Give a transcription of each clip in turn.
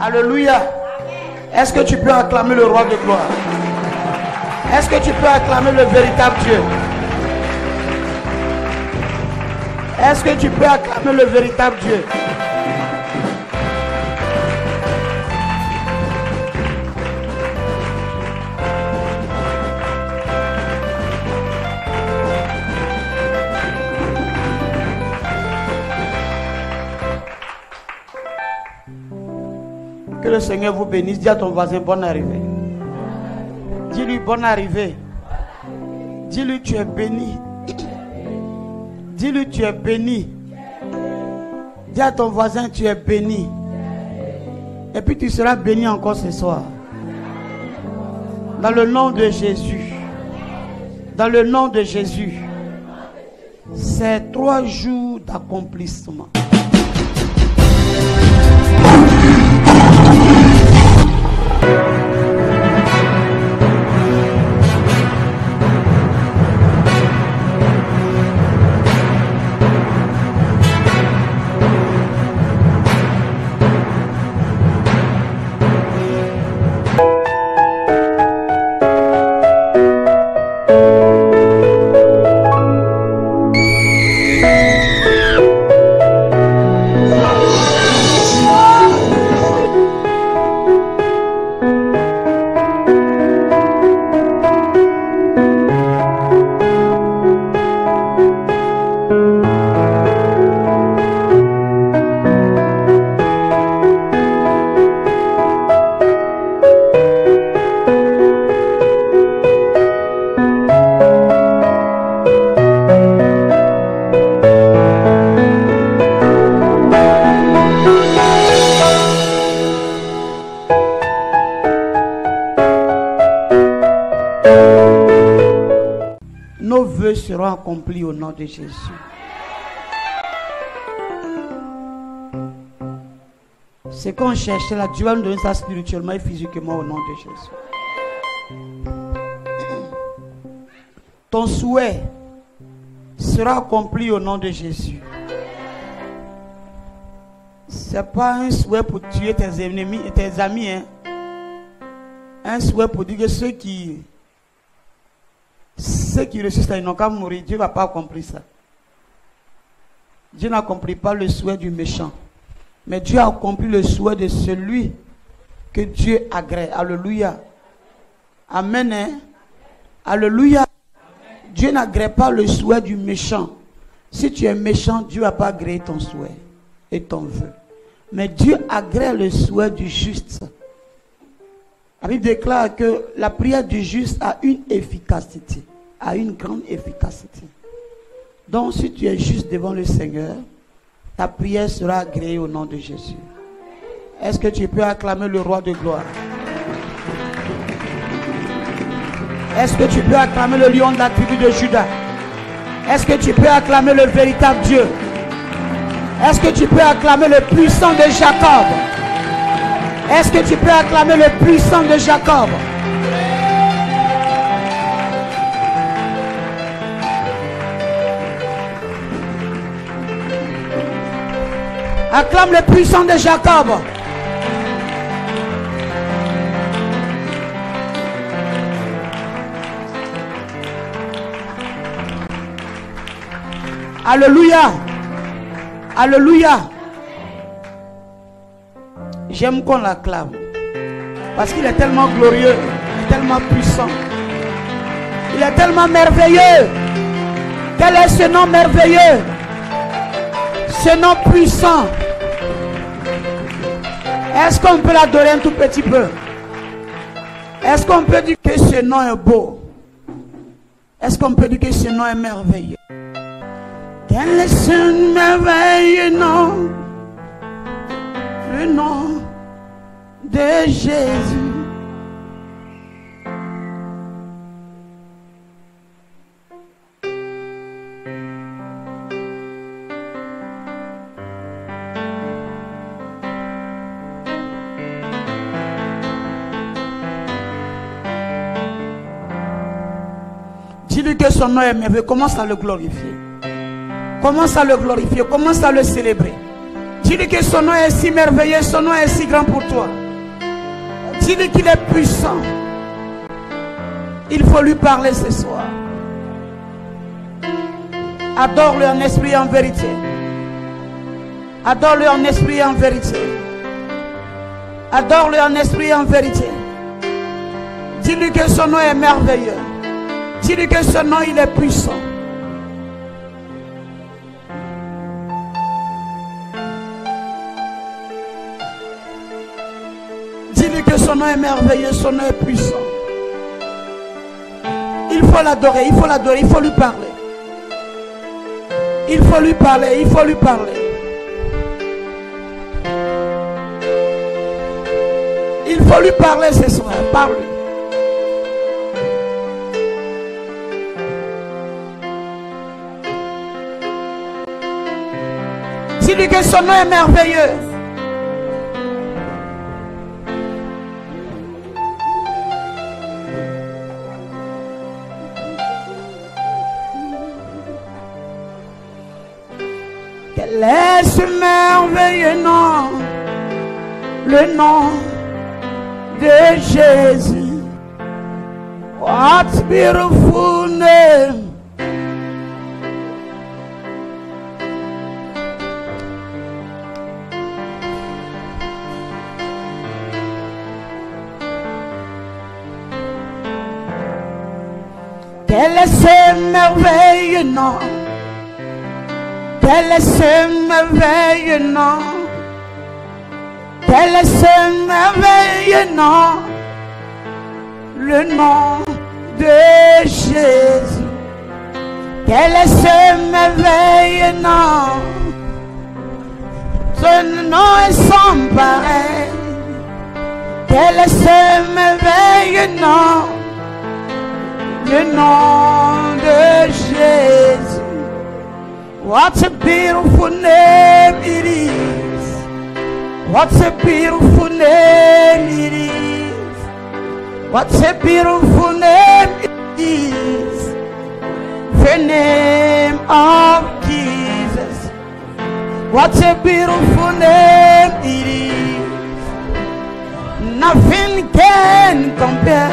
Alléluia. Est-ce que tu peux acclamer le roi de gloire? Est-ce que tu peux acclamer le véritable Dieu? Est-ce que tu peux acclamer le véritable Dieu? Que le Seigneur vous bénisse. Dis à ton voisin bonne arrivée. Dis-lui bonne arrivée. Dis-lui tu es béni. Dis-lui tu es béni. Dis à ton voisin tu es béni. Et puis tu seras béni encore ce soir. Dans le nom de Jésus. Dans le nom de Jésus. C'est 3 jours d'accomplissement. Seront accomplis au nom de Jésus. Ce qu'on cherchait là, Dieu va nous donner ça spirituellement et physiquement au nom de Jésus. Ton souhait sera accompli au nom de Jésus. C'est pas un souhait pour tuer tes ennemis et tes amis, hein? Un souhait pour dire que ceux qui réussissent là, ils n'ont qu'à mourir. Dieu ne va pas accomplir ça. Dieu n'accomplit pas le souhait du méchant. Mais Dieu a accompli le souhait de celui que Dieu agrée. Alléluia. Amen. Hein? Alléluia. Amen. Dieu n'agrée pas le souhait du méchant. Si tu es méchant, Dieu ne va pas agréer ton souhait et ton vœu. Mais Dieu agrée le souhait du juste. La Bible déclare que la prière du juste a une efficacité. A une grande efficacité. Donc si tu es juste devant le Seigneur, ta prière sera agréée au nom de Jésus. Est-ce que tu peux acclamer le roi de gloire? Est-ce que tu peux acclamer le lion de la tribu de Juda? Est-ce que tu peux acclamer le véritable Dieu? Est-ce que tu peux acclamer le puissant de Jacob? Est-ce que tu peux acclamer le puissant de Jacob? Acclame le puissant de Jacob. Alléluia. Alléluia. J'aime qu'on l'acclame. Parce qu'il est tellement glorieux, il est tellement puissant. Il est tellement merveilleux. Quel est ce nom merveilleux? Ce nom puissant. Est-ce qu'on peut l'adorer un tout petit peu? Est-ce qu'on peut dire que ce nom est beau? Est-ce qu'on peut dire que ce nom est merveilleux? Quel est ce merveilleux nom? Le nom de Jésus. Dis-lui que son nom est merveilleux. Commence à le glorifier. Commence à le glorifier. Commence à le célébrer. Dis-lui que son nom est si merveilleux, son nom est si grand pour toi. Dis-lui qu'il est puissant. Il faut lui parler ce soir. Adore-le en esprit et en vérité. Adore-le en esprit et en vérité. Adore-le en esprit et en vérité. Dis-lui que son nom est merveilleux. Dis-lui que son nom il est puissant. Dis-lui que son nom est merveilleux, son nom est puissant. Il faut l'adorer, il faut l'adorer, il faut lui parler. Il faut lui parler, il faut lui parler. Il faut lui parler ce soir, parle-lui. Dis-lui que son nom est merveilleux. Quel est ce merveilleux nom, le nom de Jésus. What a beautiful name. Quel est ce merveilleux nom? Quel est ce merveilleux nom? Quel est ce merveilleux nom? Le nom de Jésus. Quel est ce merveilleux nom? Ce nom est sans pareil. Quel est ce merveilleux nom? Le nom de Jésus. What a beautiful name it is. What a beautiful name it is. What a beautiful name it is. The name of Jesus. What a beautiful name it is. Nothing can compare.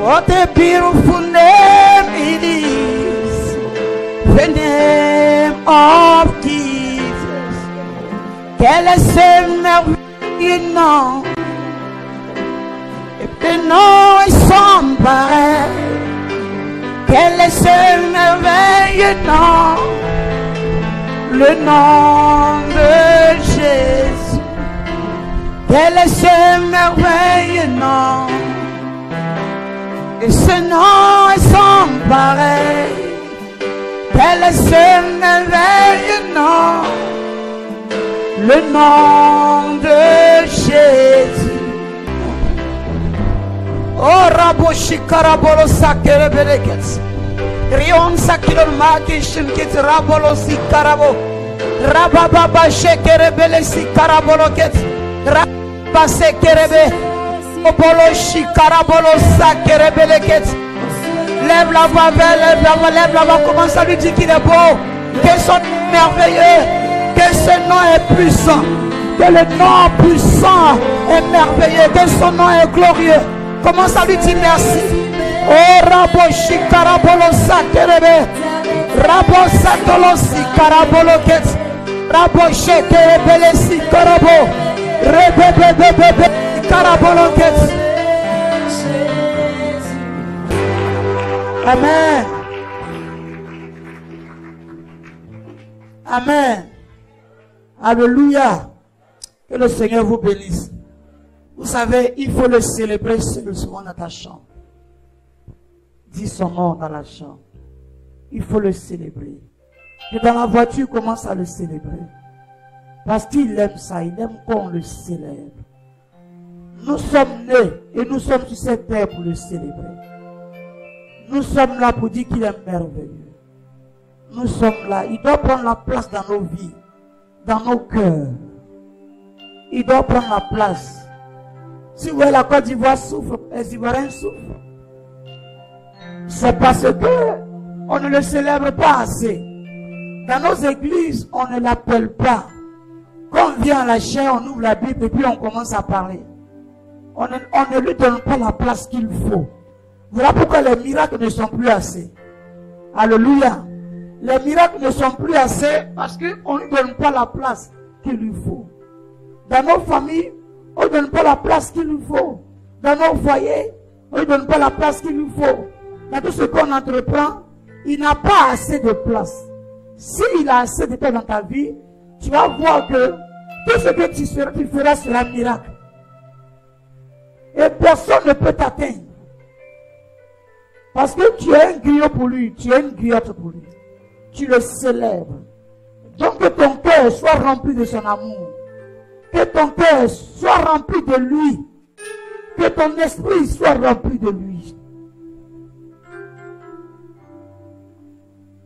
What a beautiful name it is. The name of Jesus. Quel est ce merveilleux nom? Et le nom est sans pareil. Quel est ce merveilleux nom? Le nom de Jésus. Quel est ce merveilleux nom? Et ce nom est sans pareil. Quel est ce merveilleux nom? Le nom de Jésus. Oh Raboshi Karabolo Sakere Belekets. Rion Sakilon Maki Shimkit Rabolo Sikarabo. Rababa Shekere Belesi Karaboloket. Rabba Sekerebe. Oboloshi Karabolo Sakere Beleket. Lève la voix, lève la voix, lève la voix. Commence à lui dire qu'il est beau, que son nom est merveilleux, que ce nom est puissant, que le nom puissant est merveilleux, que son nom est glorieux. Commence à lui dire merci. Oh Raboshi Karabolo Sakerebe. Rabo Satolosi Karaboloket. Raboshi Kerebelesi Karabo. Rebebebebebe Karaboloket. Amen. Amen. Alléluia. Que le Seigneur vous bénisse. Vous savez, il faut le célébrer souvent dans ta chambre. Dis son nom dans la chambre. Il faut le célébrer. Et dans la voiture, commence à le célébrer. Parce qu'il aime ça. Il aime qu'on le célèbre. Nous sommes nés et nous sommes sur cette terre pour le célébrer. Nous sommes là pour dire qu'il est merveilleux. Nous sommes là. Il doit prendre la place dans nos vies, dans nos cœurs. Il doit prendre la place. Si vous voyez la Côte d'Ivoire souffre, les Ivoiriens souffrent. C'est parce que on ne le célèbre pas assez. Dans nos églises, on ne l'appelle pas. Quand on vient à la chair, on ouvre la Bible et puis on commence à parler. On ne lui donne pas la place qu'il faut. Voilà pourquoi les miracles ne sont plus assez. Alléluia. Les miracles ne sont plus assez parce qu'on ne lui donne pas la place qu'il lui faut. Dans nos familles, on ne donne pas la place qu'il lui faut. Dans nos foyers, on ne donne pas la place qu'il lui faut. Dans tout ce qu'on entreprend, il n'a pas assez de place. S'il a assez de temps dans ta vie, tu vas voir que tout ce que tu feras sera un miracle. Et personne ne peut t'atteindre. Parce que tu es un griot pour lui, tu es une griotte pour lui. Tu le célèbres. Donc que ton cœur soit rempli de son amour. Que ton cœur soit rempli de lui. Que ton esprit soit rempli de lui.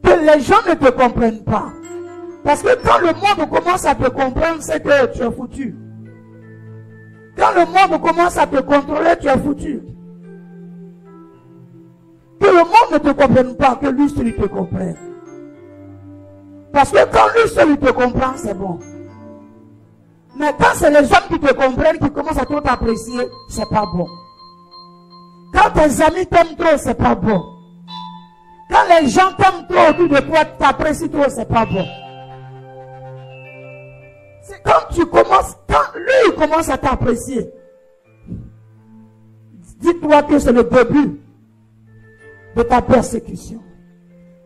Que les gens ne te comprennent pas. Parce que quand le monde commence à te comprendre, c'est que tu es foutu. Quand le monde commence à te contrôler, tu es foutu. Que le monde ne te comprenne pas, que lui seul te comprenne. Parce que quand lui seul te comprend, c'est bon. Mais quand c'est les hommes qui te comprennent, qui commencent à trop t'apprécier, c'est pas bon. Quand tes amis t'aiment trop, c'est pas bon. Quand les gens t'aiment trop autour de toi, t'apprécient trop, c'est pas bon. C'est quand lui commence à t'apprécier. Dis-toi que c'est le début de ta persécution.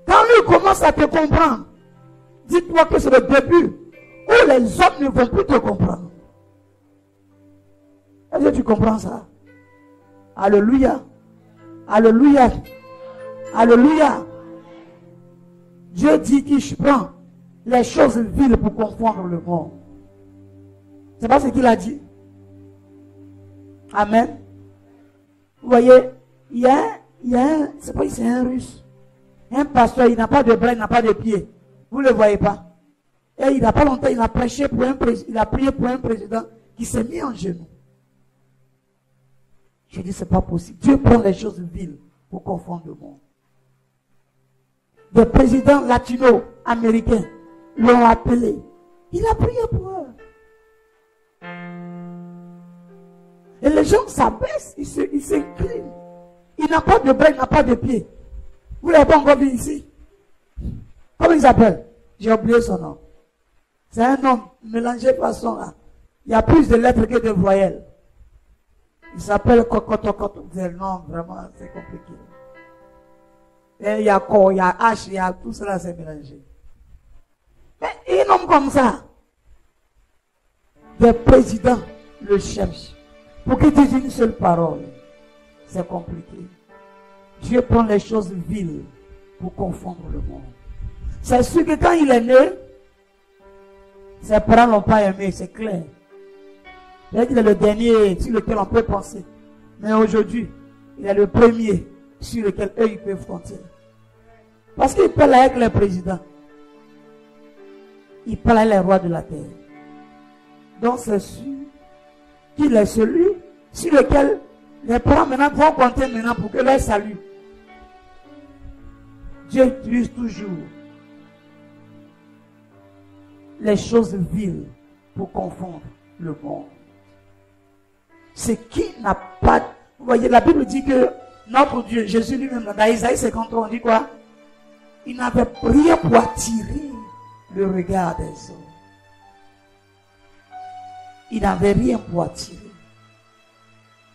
Quand lui commence à te comprendre, dis-toi que c'est le début où les hommes ne vont plus te comprendre. Est-ce que tu comprends ça? Alléluia. Alléluia. Alléluia. Dieu dit qu'il prend les choses viles pour confondre le monde. C'est pas ce qu'il a dit. Amen. Vous voyez, il y a c'est pas c'est un russe. Un pasteur, il n'a pas de bras, il n'a pas de pieds. Vous ne le voyez pas. Et il n'a pas longtemps, il a prêché pour il a prié pour un président qui s'est mis en genoux. Je dis, c'est pas possible. Dieu prend les choses viles pour confondre le monde. Des présidents latino-américains l'ont appelé. Il a prié pour eux. Et les gens s'abaissent, ils s'inclinent. Il n'a pas de bras, il n'a pas de pieds. Vous ne l'avez pas encore vu ici? Comment il s'appelle? J'ai oublié son nom. C'est un homme mélangé de façon là. Il y a plus de lettres que de voyelles. Il s'appelle Kokotokoto. Non, vraiment, c'est compliqué. Et il y a Ko, il y a H, il y a tout cela, c'est mélangé. Mais un homme comme ça, des présidents le cherchent. Pour qu'il dise une seule parole, c'est compliqué. Dieu prend les choses viles pour confondre le monde. C'est sûr que quand il est né, ses parents ne l'ont pas aimé, c'est clair. Il est le dernier sur lequel on peut penser. Mais aujourd'hui, il est le premier sur lequel eux ils peuvent compter. Parce qu'il parle avec les présidents. Il parle avec les rois de la terre. Donc c'est sûr qu'il est celui sur lequel les parents maintenant vont compter maintenant pour que leur salut. Dieu utilise toujours les choses viles pour confondre le monde. C'est qui n'a pas... Vous voyez, la Bible dit que notre Dieu, Jésus lui-même, dans Isaïe 53, on dit quoi? Il n'avait rien pour attirer le regard des hommes. Il n'avait rien pour attirer.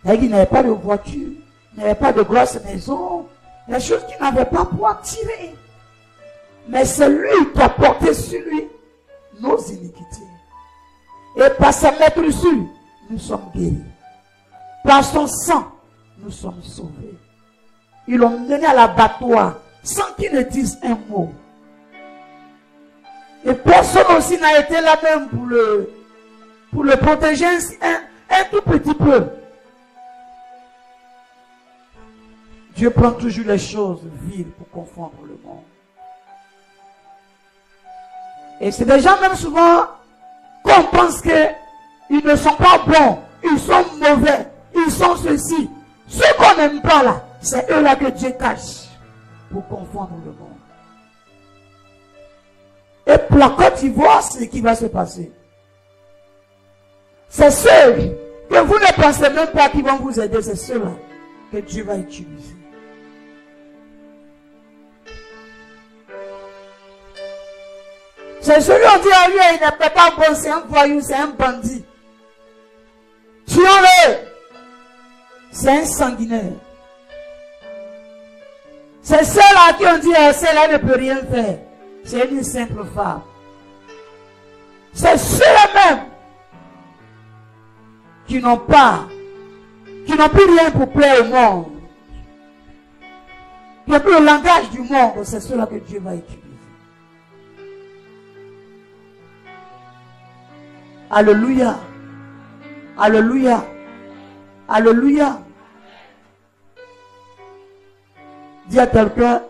Il n'avait pas de voiture, il n'avait pas de grosse maison, des choses qu'il n'avait pas pour attirer. Mais c'est lui qui a porté sur lui nos iniquités. Et par sa maîtrisure, nous sommes guéris. Par son sang, nous sommes sauvés. Ils l'ont mené à l'abattoir sans qu'il ne dise un mot. Et personne aussi n'a été là même pour le protéger un tout petit peu. Dieu prend toujours les choses viles pour confondre le monde. Et c'est des gens même souvent qu'on pense qu'ils ne sont pas bons, ils sont mauvais, ils sont ceci. Ceux qu'on n'aime pas là, c'est eux là que Dieu cache pour confondre le monde. Et pour la Côte d'Ivoire, c'est ce qui va se passer. C'est ceux que vous ne pensez même pas qu'ils vont vous aider, c'est ceux-là que Dieu va utiliser. C'est celui qui dit à lui, il n'est pas bon, c'est un voyou, c'est un bandit. Tuons-le. C'est un sanguinaire. C'est ceux-là qui ont dit, celle-là ne peut rien faire. C'est une simple femme. C'est ceux-là même qui n'ont plus rien pour plaire au monde. Qui n'ont plus le langage du monde. C'est ceux-là que Dieu va utiliser. Alléluia. Alléluia. Alléluia. Dis à quelqu'un,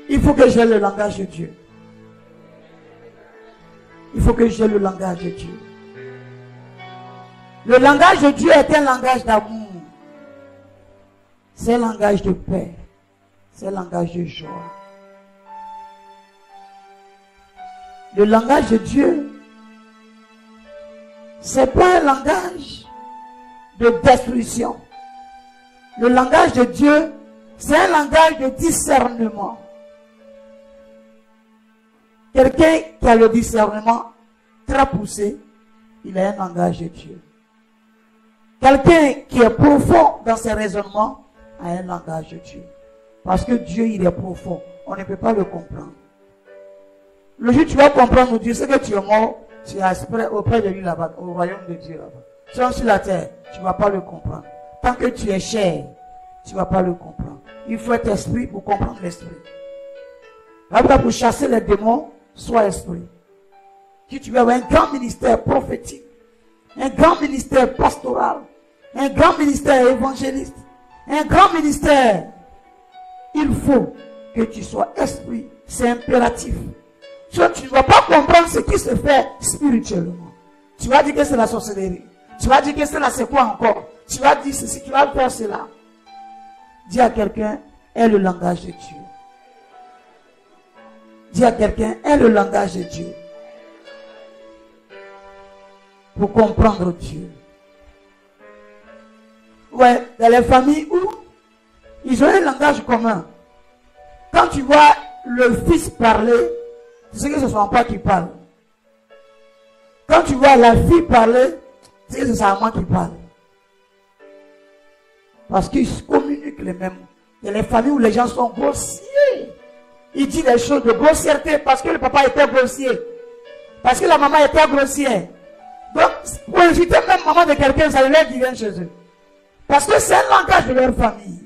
il faut que j'aie le langage de Dieu. Il faut que j'aie le langage de Dieu. Le langage de Dieu est un langage d'amour. C'est un langage de paix. C'est un langage de joie. Le langage de Dieu, c'est pas un langage de destruction. Le langage de Dieu, c'est un langage de discernement. Quelqu'un qui a le discernement très poussé, il a un langage de Dieu. Quelqu'un qui est profond dans ses raisonnements a un langage de Dieu. Parce que Dieu, il est profond. On ne peut pas le comprendre. Le jour où tu vas comprendre Dieu, c'est que tu es mort, tu es auprès de lui là-bas, au royaume de Dieu là-bas. Tu es sur la terre, tu ne vas pas le comprendre. Tant que tu es chair, tu ne vas pas le comprendre. Il faut être esprit pour comprendre l'esprit. Pour chasser les démons, sois esprit. Si tu veux avoir un grand ministère prophétique, un grand ministère pastoral, un grand ministère évangéliste, un grand ministère, il faut que tu sois esprit. C'est impératif. Tu ne vas pas comprendre ce qui se fait spirituellement. Tu vas dire que c'est la sorcellerie. Tu vas dire que c'est quoi encore. Tu vas dire ceci, tu vas faire cela. Dis à quelqu'un, est le langage de Dieu. Dis à quelqu'un, est le langage de Dieu. Pour comprendre Dieu. Ouais, dans les familles où ils ont un langage commun. Quand tu vois le fils parler, tu sais que ce ne sont pas qui parle. Quand tu vois la fille parler, tu sais que c'est à moi qui parle. Parce qu'ils communiquent les mêmes. Il y a les familles où les gens sont grossiers. Ils disent des choses de grossièreté parce que le papa était grossier. Parce que la maman était grossière. Donc, pour inviter même maman de quelqu'un, ça leur dit chez eux. Parce que c'est un langage de leur famille.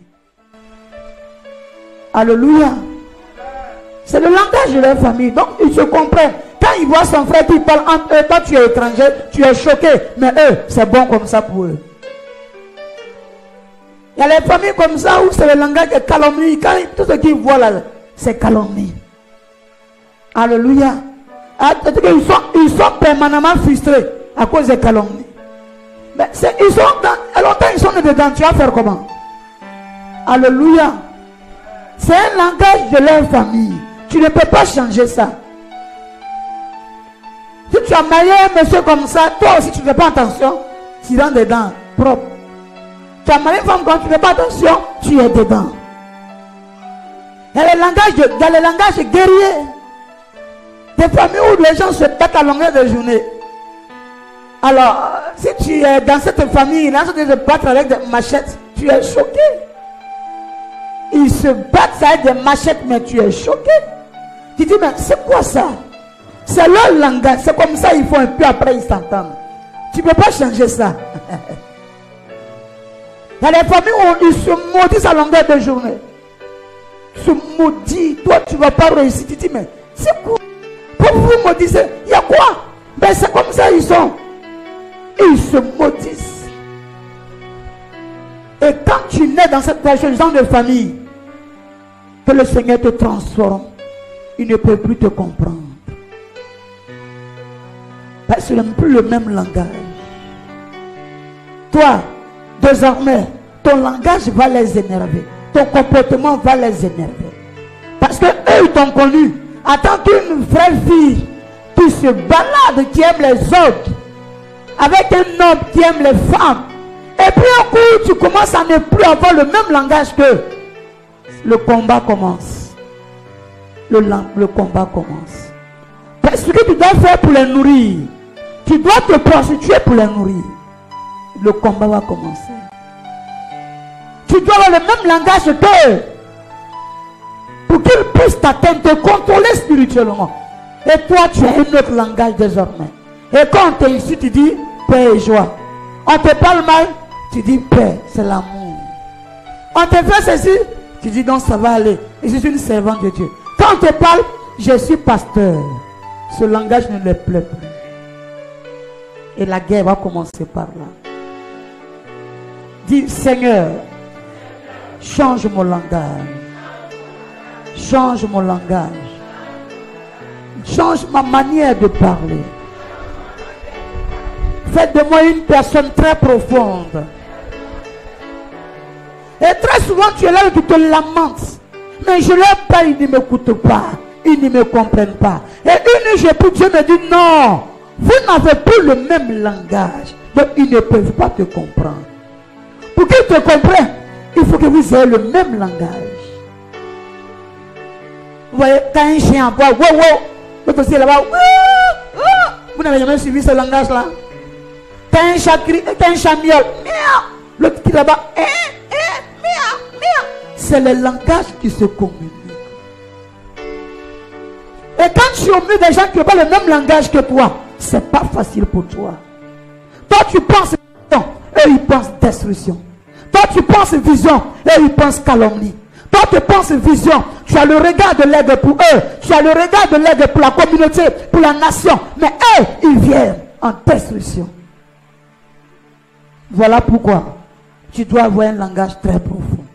Alléluia. C'est le langage de leur famille. Donc, ils se comprennent. Quand ils voient son frère qui parle entre eux, toi tu es étranger, tu es choqué. Mais eux, c'est bon comme ça pour eux. Il y a les familles comme ça où c'est le langage de calomnie. Quand tout ce qu'ils voient là, c'est calomnie. Alléluia. Ils sont permanemment frustrés à cause des calomnies. Mais ils sont dans, longtemps ils sont dedans. Tu vas faire comment? Alléluia. C'est un langage de leur famille. Tu ne peux pas changer ça. Si tu as marié un monsieur comme ça, toi aussi tu ne fais pas attention, tu rentres dedans, propre. Tu as marié une femme comme tu ne fais pas attention, tu es dedans. Il y a le langage guerrier. Des familles où les gens se battent à longueur de journée. Alors, si tu es dans cette famille, ils se battent avec des machettes, tu es choqué. Ils se battent avec des machettes, mais tu es choqué. Tu dis, mais c'est quoi ça? C'est leur langage. C'est comme ça, ils font un peu après, ils s'entendent. Tu ne peux pas changer ça. Il y a des familles où ils se maudissent à longueur de journée. Ils se maudissent. Toi, tu ne vas pas réussir. Tu dis, mais c'est quoi? Pour vous maudissez, il y a quoi? Ben, c'est comme ça, ils sont. Ils se maudissent. Et quand tu nais dans cette genre de famille, que le Seigneur te transforme, il ne peut plus te comprendre. Parce que ce n'est plus le même langage. Toi, désormais, ton langage va les énerver. Ton comportement va les énerver. Parce que eux, ils t'ont connu. En tant qu'une vraie fille qui se balade, qui aime les autres, avec un homme qui aime les femmes. Et puis un coup, tu commences à ne plus avoir le même langage que le combat commence. Le combat commence. Parce que tu dois faire pour les nourrir. Tu dois te prostituer pour les nourrir. Le combat va commencer. Tu dois avoir le même langage qu'eux. Pour qu'ils puissent t'atteindre, te contrôler spirituellement. Et toi, tu as un autre langage désormais. Et quand on t'insulte, tu dis paix et joie. On te parle mal, tu dis paix, c'est l'amour. On te fait ceci, tu dis donc ça va aller. Et je suis une servante de Dieu. Quand on te parle, je suis pasteur. Ce langage ne leur plaît plus. Et la guerre va commencer par là. Dis Seigneur, change mon langage. Change mon langage. Change ma manière de parler. Faites de moi une personne très profonde. Et très souvent tu es là et tu te lamentes. Mais je leur parle, ils ne m'écoutent pas. Ils ne me comprennent pas. Et une nuit, Dieu me dit non. Vous n'avez plus le même langage. Donc ils ne peuvent pas te comprendre. Pour qu'ils te comprennent, il faut que vous ayez le même langage. Vous voyez, quand un chien aboie, wow, wow, l'autre aussi là-bas, wow, wow. Vous n'avez jamais suivi ce langage-là. Quand un chat crie, quand un chat miaule, miaou, l'autre qui là-bas, miaou, miaou. C'est le langage qui se communique. Et quand tu es au milieu des gens qui n'ont pas le même langage que toi, c'est pas facile pour toi. Toi tu penses vision, eux ils pensent destruction. Toi tu penses vision, eux ils pensent calomnie. Toi tu penses vision, tu as le regard de l'aide pour eux, tu as le regard de l'aide pour la communauté, pour la nation. Mais eux, ils viennent en destruction. Voilà pourquoi tu dois avoir un langage très profond.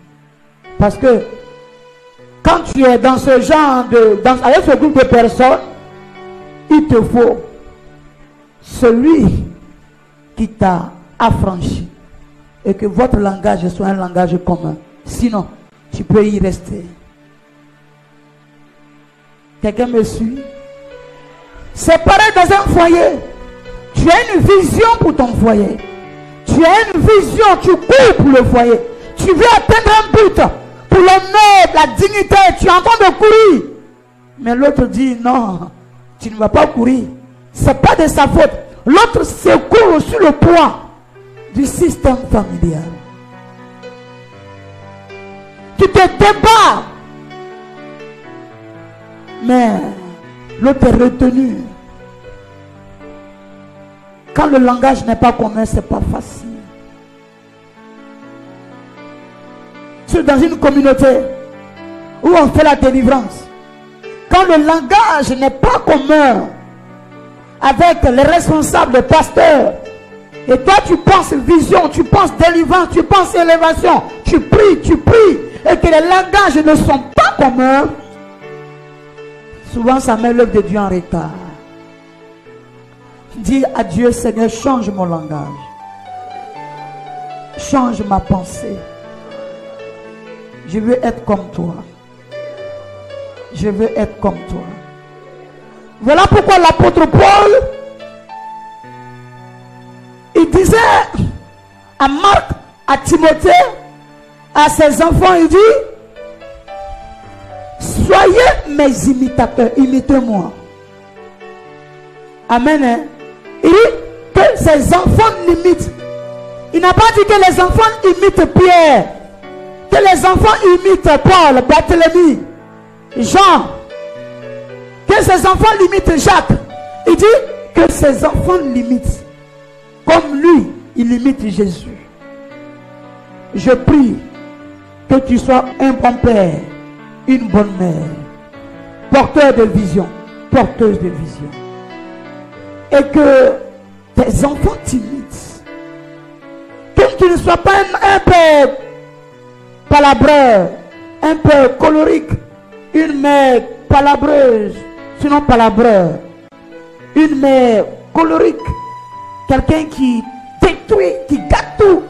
Parce que quand tu es dans ce genre avec ce groupe de personnes, il te faut celui qui t'a affranchi et que votre langage soit un langage commun. Sinon, tu peux y rester. Quelqu'un me suit? C'est pareil dans un foyer. Tu as une vision pour ton foyer. Tu as une vision, tu cours pour le foyer. Tu veux atteindre un but pour l'honneur, la dignité. Tu es en train de courir. Mais l'autre dit non, tu ne vas pas courir. Ce n'est pas de sa faute. L'autre se court sur le poids du système familial. Tu te débats. Mais l'autre est retenu. Quand le langage n'est pas commun, ce n'est pas facile. C'est dans une communauté où on fait la délivrance. Quand le langage n'est pas commun avec les responsables, les pasteurs, et toi tu penses vision, tu penses délivrance, tu penses élévation, tu pries, et que les langages ne sont pas communs, souvent ça met l'œuvre de Dieu en retard. Dis à Dieu, Seigneur, change mon langage. Change ma pensée. Je veux être comme toi. Je veux être comme toi. Voilà pourquoi l'apôtre Paul, il disait à Marc, à Timothée, à ses enfants, il dit, soyez mes imitateurs, imitez-moi. Amen. Hein? Il dit que ses enfants l'imitent. Il n'a pas dit que les enfants imitent Pierre, que les enfants imitent Paul, Barthélemy, Jean, que ses enfants limitent Jacques. Il dit que ses enfants l'imitent comme lui, il imite Jésus. Je prie que tu sois un bon père, une bonne mère, porteur de vision, porteuse de vision, et que tes enfants t'imitent. Que tu ne sois pas un père palabreur, un père colorique, une mère palabreuse, sinon palabreur, une mère colorique, quelqu'un qui détruit, qui gâte tout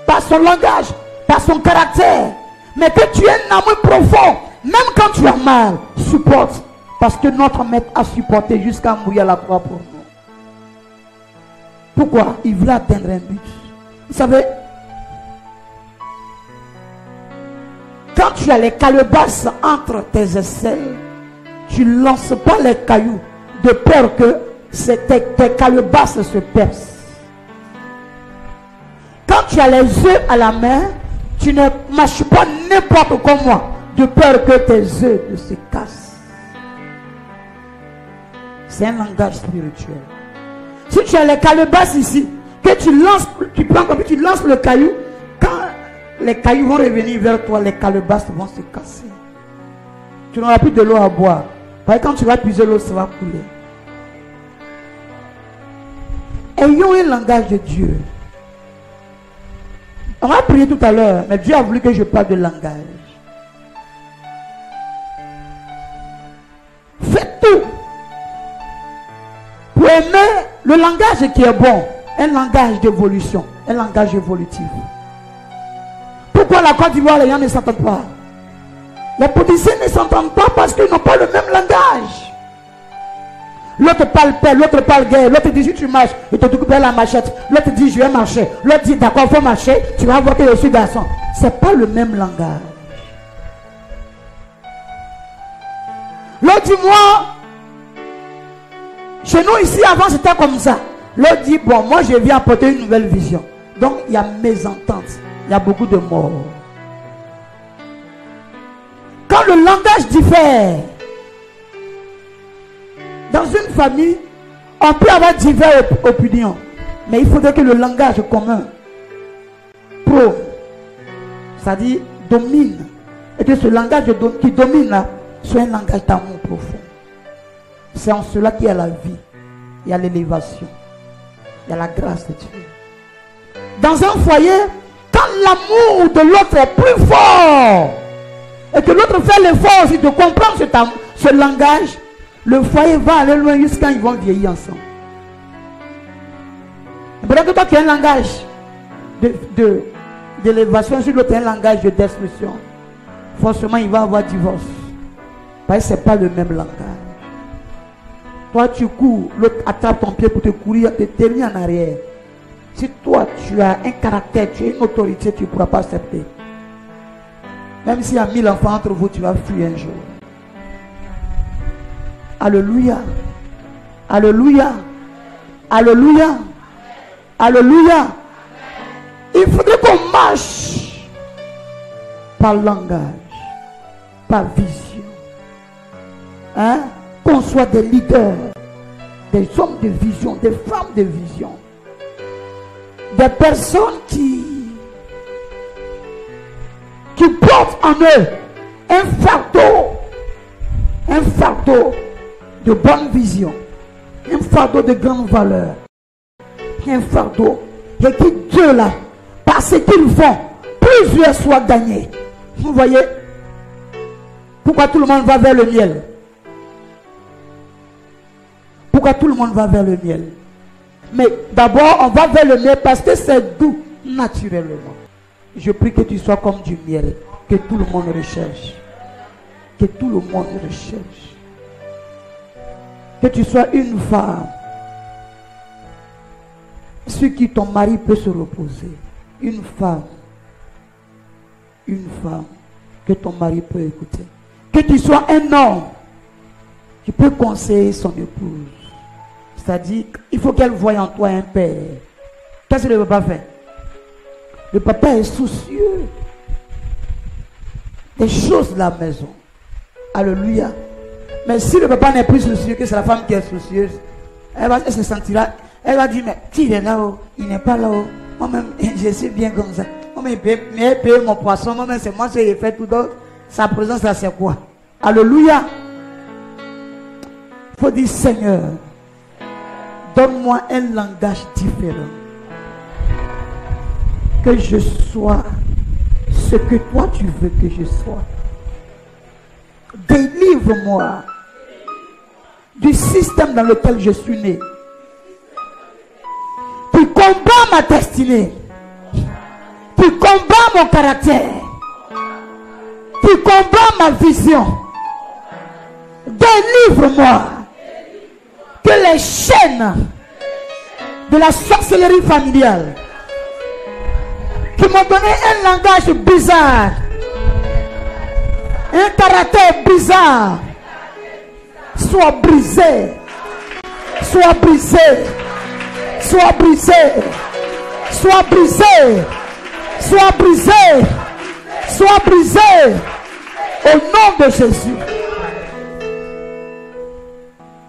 par son langage, par son caractère, mais que tu aies un amour profond, même quand tu as mal, supporte, parce que notre maître a supporté jusqu'à mourir à la croix pour nous. Pourquoi? Il voulait atteindre un but. Vous savez, quand tu as les calebasses entre tes aisselles, tu ne lances pas les cailloux de peur que tes calebasses se percent. Quand tu as les œufs à la main, tu ne marches pas n'importe comment de peur que tes œufs ne se cassent. C'est un langage spirituel. Si tu as les calebasses ici, que tu lances, tu prends comme tu lances le caillou, quand les cailloux vont revenir vers toi, les calebasses vont se casser. Tu n'auras plus de l'eau à boire. Parce que quand tu vas puiser l'eau, ça va couler. Ayons un langage de Dieu. On va prier tout à l'heure, mais Dieu a voulu que je parle de langage. Faites tout pour aimer le langage qui est bon, un langage d'évolution, un langage évolutif. Pourquoi la Côte d'Ivoire, les gens ne s'entendent pas? Les politiciens ne s'entendent pas parce qu'ils n'ont pas le même langage. L'autre parle paix, l'autre parle guerre, l'autre dit si tu marches, il te coupe la machette, l'autre dit je vais marcher, l'autre dit d'accord, il faut marcher, tu vas voir que je suis garçon. C'est pas le même langage. L'autre dit moi, chez nous ici avant c'était comme ça. L'autre dit bon, moi je viens apporter une nouvelle vision. Donc il y a mésentente, il y a beaucoup de morts. Quand le langage diffère, dans une famille, on peut avoir diverses opinions, mais il faudrait que le langage commun prône, c'est-à-dire domine, et que ce langage qui domine là, soit un langage d'amour profond. C'est en cela qu'il y a la vie, il y a l'élévation, il y a la grâce de Dieu. Dans un foyer, quand l'amour de l'autre est plus fort, et que l'autre fait l'effort aussi de comprendre ce langage, le foyer va aller loin jusqu'à quand ils vont vieillir ensemble. Peut-être que toi tu as un langage d'élévation, si l'autre a un langage de destruction, forcément il va avoir divorce. Parce que ce n'est pas le même langage. Toi tu cours, l'autre attrape ton pied pour te courir, te tenir en arrière. Si toi tu as un caractère, tu as une autorité, tu ne pourras pas accepter. Même s'il y a 1000 enfants entre vous, tu vas fuir un jour. Alléluia. Alléluia. Alléluia. Alléluia. Il faudrait qu'on marche par langage, par vision. Hein? Qu'on soit des leaders, des hommes de vision, des femmes de vision. Des personnes qui portent en eux un fardeau de bonne vision, un fardeau de grande valeur, un fardeau et qui Dieu là, par ce qu'ils font, plusieurs soient gagnés. Vous voyez pourquoi tout le monde va vers le miel? Pourquoi tout le monde va vers le miel? Mais d'abord on va vers le miel parce que c'est doux naturellement. Je prie que tu sois comme du miel, que tout le monde recherche, que tout le monde recherche. Que tu sois une femme sur qui ton mari peut se reposer. Une femme que ton mari peut écouter. Que tu sois un homme qui peut conseiller son épouse. C'est-à-dire qu'il faut qu'elle voie en toi un père. Qu'est-ce que le papa fait? Le papa est soucieux des choses de la maison. Alléluia. Mais si le papa n'est plus soucieux, que c'est la femme qui est soucieuse, elle se sentira, elle va dire, mais qui est là-haut? Il n'est pas là-haut. Moi-même, je suis bien comme ça. Moi-même, il paye mon poisson. Moi-même, c'est moi qui ai fait tout d'autre. Sa présence, là, c'est quoi? Alléluia. Il faut dire, Seigneur, donne-moi un langage différent. Que je sois ce que toi tu veux que je sois. Délivre-moi du système dans lequel je suis né, qui combat ma destinée, qui combat mon caractère, qui combat ma vision. Délivre-moi. Que les chaînes de la sorcellerie familiale, qui m'ont donné un langage bizarre, un caractère bizarre, soit brisé, soit brisé, soit brisé, soit brisé, soit brisé, soit brisé, au nom de Jésus.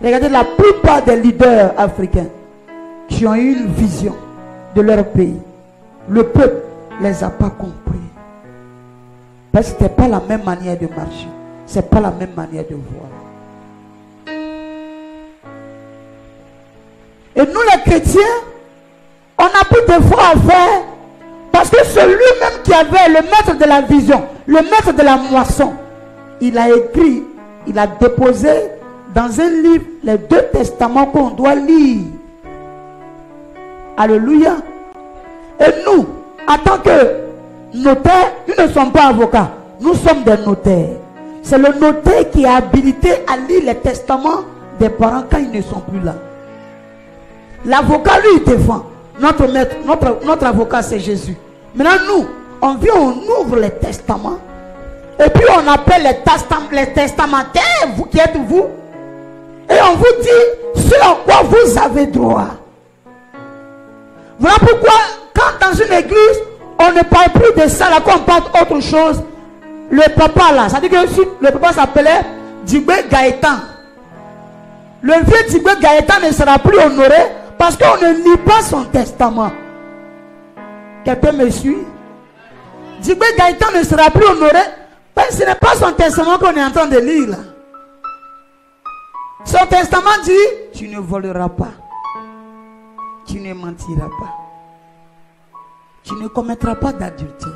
Regardez, la plupart des leaders africains qui ont eu une vision de leur pays, le peuple ne les a pas compris. Parce que ce n'était pas la même manière de marcher. Ce n'est pas la même manière de voir. Et nous les chrétiens, on a plus d'efforts à faire. Parce que celui-même qui avait le maître de la vision, le maître de la moisson, il a écrit, il a déposé dans un livre les 2 testaments qu'on doit lire. Alléluia. Et nous, en tant que notaires, nous ne sommes pas avocats. Nous sommes des notaires. C'est le notaire qui est habilité à lire les testaments des parents quand ils ne sont plus là. L'avocat, lui, il défend. Notre maître, notre avocat, c'est Jésus. Maintenant, nous, on vient, on ouvre les testaments. Et puis, on appelle les testamentaires, vous qui êtes vous. Et on vous dit ce à quoi vous avez droit. Voilà pourquoi, quand dans une église, on ne parle plus de ça, là, qu'on parle autre chose. Le papa, là, ça dit que le papa s'appelait Djibé Gaëtan. Le vieux Djibé Gaëtan ne sera plus honoré parce qu'on ne lit pas son testament. Quelqu'un me suit? Djibé Gaëtan ne sera plus honoré parce que ce n'est pas son testament qu'on est en train de lire, là. Son testament dit, tu ne voleras pas, tu ne mentiras pas, tu ne commettras pas d'adultère,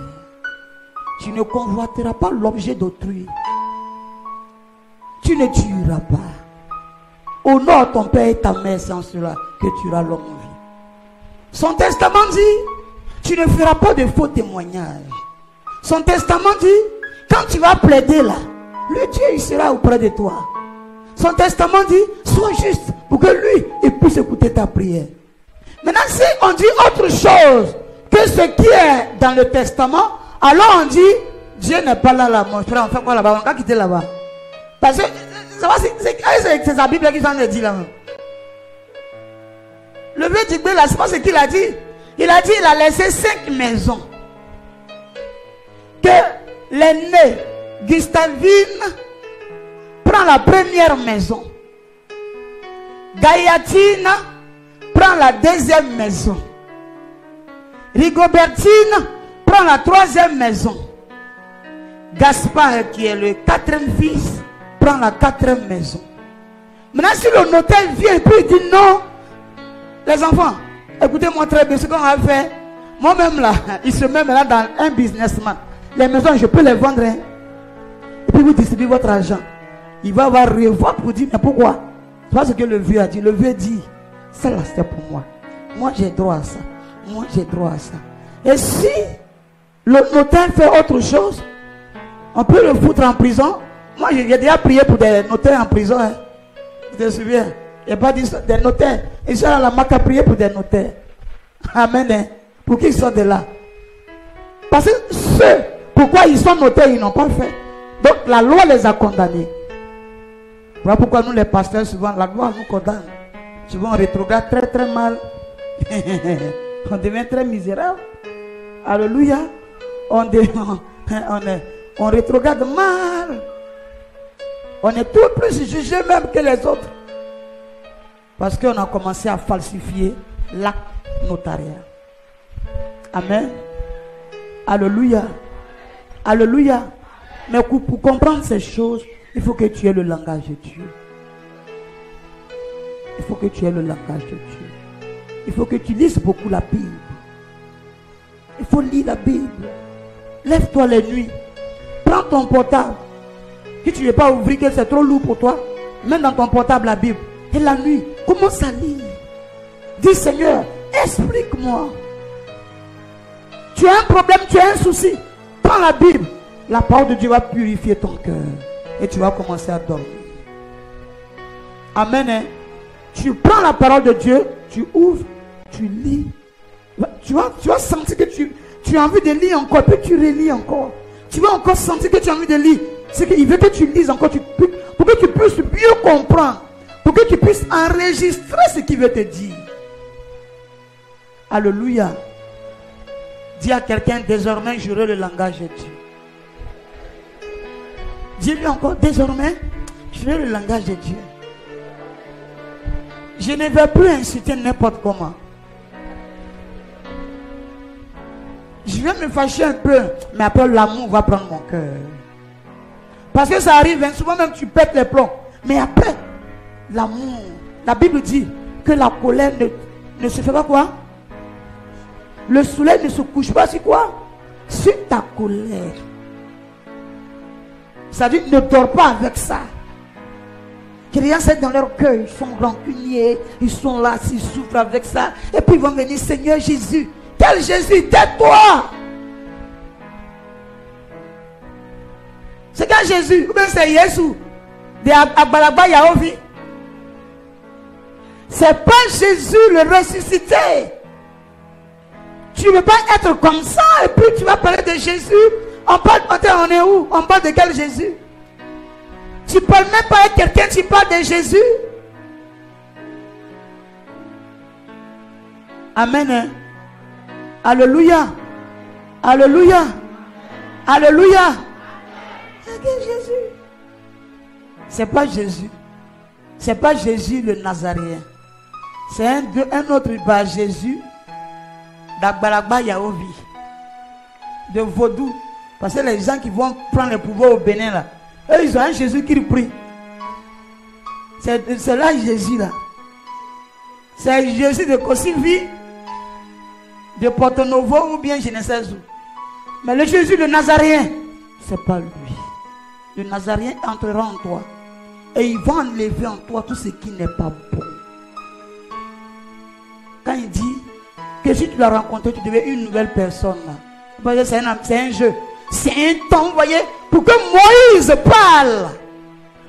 tu ne convoiteras pas l'objet d'autrui, tu ne tueras pas, honore ton père et ta mère, sans cela que tu auras longue vie. Son testament dit, tu ne feras pas de faux témoignages. Son testament dit, quand tu vas plaider là, le Dieu il sera auprès de toi. Son testament dit, sois juste pour que lui, il puisse écouter ta prière. Maintenant, si on dit autre chose que ce qui est dans le testament, alors on dit, Dieu n'est pas là, mon frère, on fait quoi là-bas? On va quitter là-bas. Parce que, c'est sa Bible qui s'en est dit là. Le vieux Djibé là, c'est pas ce qu'il a dit. Il a dit, il a laissé 5 maisons. Que l'aîné, Gustavine, prend la première maison. Gayatine prend la deuxième maison. Rigobertine prend la troisième maison. Gaspard, qui est le 4e fils, prend la 4e maison. Maintenant, si le notaire vient et puis il dit non, les enfants, écoutez-moi très bien ce qu'on va faire. Moi-même là, il se met là dans un businessman. Les maisons, je peux les vendre. Hein? Et puis vous distribuez votre argent. Il va avoir revoir pour dire, mais pourquoi? C'est pas ce que le vieux a dit. Le vieux dit, ça là c'est pour moi. Moi j'ai droit à ça. Moi j'ai droit à ça. Et si le notaire fait autre chose, on peut le foutre en prison. Moi j'ai déjà prié pour des notaires en prison. Hein. Tu te souviens? Il n'y a pas dit ça, des notaires. Ils sont à la Mac à prier pour des notaires. Amen. Hein. Pour qu'ils sortent de là. Parce que ceux, pourquoi ils sont notaires, ils n'ont pas fait. Donc la loi les a condamnés. Voilà pourquoi nous les pasteurs, souvent la loi nous condamne. Souvent on rétrograde très très mal. On devient très misérable. Alléluia. On rétrograde mal. On est tout plus jugé même que les autres. Parce qu'on a commencé à falsifier l'acte notarial. Amen. Alléluia. Alléluia. Mais pour comprendre ces choses, il faut que tu aies le langage de Dieu. Il faut que tu aies le langage de Dieu. Il faut que tu lises beaucoup la Bible. Il faut lire la Bible. Lève-toi les nuits. Prends ton portable. Si tu ne veux pas ouvrir, que c'est trop lourd pour toi, mets dans ton portable la Bible. Et la nuit, commence à lire. Dis Seigneur, explique-moi. Tu as un problème, tu as un souci. Prends la Bible. La parole de Dieu va purifier ton cœur. Et tu vas commencer à dormir. Amen. Hein? Tu prends la parole de Dieu, tu ouvres, tu lis, tu vas sentir que tu as envie de lire encore, puis tu relis encore. Tu vas encore sentir que tu as envie de lire. C'est qu'il veut que tu lises encore, pour que tu puisses mieux comprendre, pour que tu puisses enregistrer ce qu'il veut te dire. Alléluia. Dis à quelqu'un, désormais j'aurai le langage de Dieu. Dis-lui encore, désormais j'aurai le langage de Dieu. Je ne vais plus insulter n'importe comment. Je vais me fâcher un peu, mais après l'amour va prendre mon cœur. Parce que ça arrive, hein, souvent même tu pètes les plombs. Mais après, l'amour, la Bible dit que la colère ne se fait pas quoi? Le soleil ne se couche pas sur quoi? Sur ta colère. Ça dit, ne dors pas avec ça. Les gens, c'est dans leur cœur, ils sont rancuniers, ils sont là, ils souffrent avec ça. Et puis ils vont venir, Seigneur Jésus. Quel Jésus? Tais-toi! C'est quel Jésus? Ou bien c'est Jésus de Agbalagba Yaovi? C'est pas Jésus le ressuscité. Tu ne peux pas être comme ça et puis tu vas parler de Jésus. On est où? On parle de quel Jésus? Tu ne parles même pas avec quelqu'un, tu parles de Jésus. Amen. Hein? Alléluia. Alléluia. Alléluia. Jésus. C'est pas Jésus. C'est pas Jésus le Nazaréen. C'est un autre Jésus d'Agbalagba Yaovi. De Vaudou. Parce que les gens qui vont prendre le pouvoir au Bénin là, eux, ils ont un Jésus qui prie. C'est là Jésus là. C'est Jésus de Kosivi, de Porto Novo ou bien je ne sais où. Mais le Jésus de Nazaréen, c'est pas lui. Le Nazaréen entrera en toi. Et il va enlever en toi tout ce qui n'est pas bon. Quand il dit que si tu l'as rencontré, tu deviens une nouvelle personne. C'est un jeu. C'est un temps, vous voyez, pour que Moïse parle.